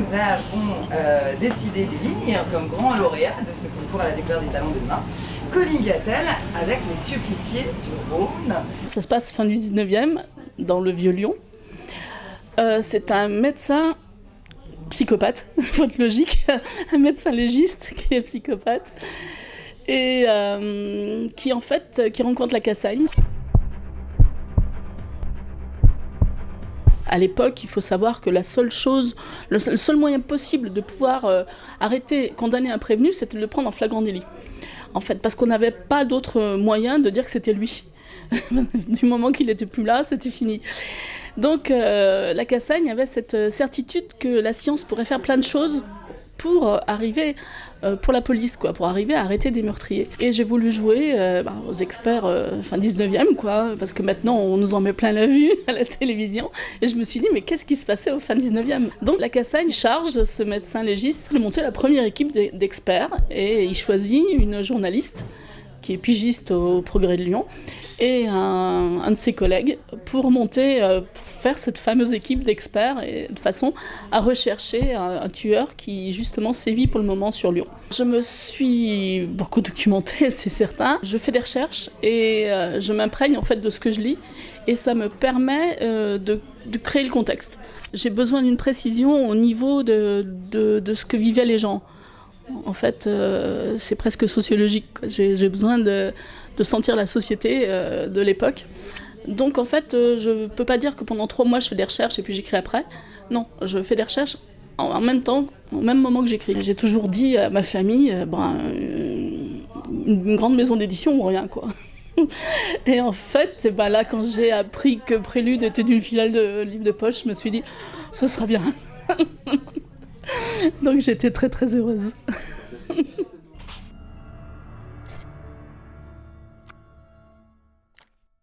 nous avons décidé d'élire comme grand lauréat de ce concours à la découverte des talents de demain Colline Gattel avec les suppliciés du Rhône. Ça se passe fin du 19e, dans le Vieux-Lyon. C'est un médecin psychopathe, faute logique, un médecin légiste qui est psychopathe et qui rencontre la Cassagne. À l'époque, il faut savoir que le seul moyen possible de pouvoir condamner un prévenu, c'était de le prendre en flagrant délit. En fait, parce qu'on n'avait pas d'autre moyen de dire que c'était lui. Du moment qu'il n'était plus là, c'était fini. Donc la Cassagne avait cette certitude que la science pourrait faire plein de choses pour arriver, pour la police, pour arriver à arrêter des meurtriers. Et j'ai voulu jouer aux experts fin 19e, parce que maintenant on nous en met plein la vue à la télévision. Et je me suis dit, mais qu'est-ce qui se passait au fin 19e? Donc la Cassagne charge ce médecin légiste de monter la première équipe d'experts et il choisit une journaliste qui est pigiste au Progrès de Lyon, et un de ses collègues pour faire cette fameuse équipe d'experts et de façon à rechercher un tueur qui justement sévit pour le moment sur Lyon. Je me suis beaucoup documentée, c'est certain. Je fais des recherches et je m'imprègne en fait de ce que je lis et ça me permet de créer le contexte. J'ai besoin d'une précision au niveau de ce que vivaient les gens. En fait, c'est presque sociologique. J'ai besoin de sentir la société de l'époque. Donc en fait, je ne peux pas dire que pendant 3 mois je fais des recherches et puis j'écris après. Non, je fais des recherches en même temps, au même moment que j'écris. J'ai toujours dit à ma famille, une grande maison d'édition ou rien, quoi. Et en fait, là, quand j'ai appris que Prélude était d'une filiale de livres de poche, je me suis dit, ce sera bien. Donc j'étais très très heureuse.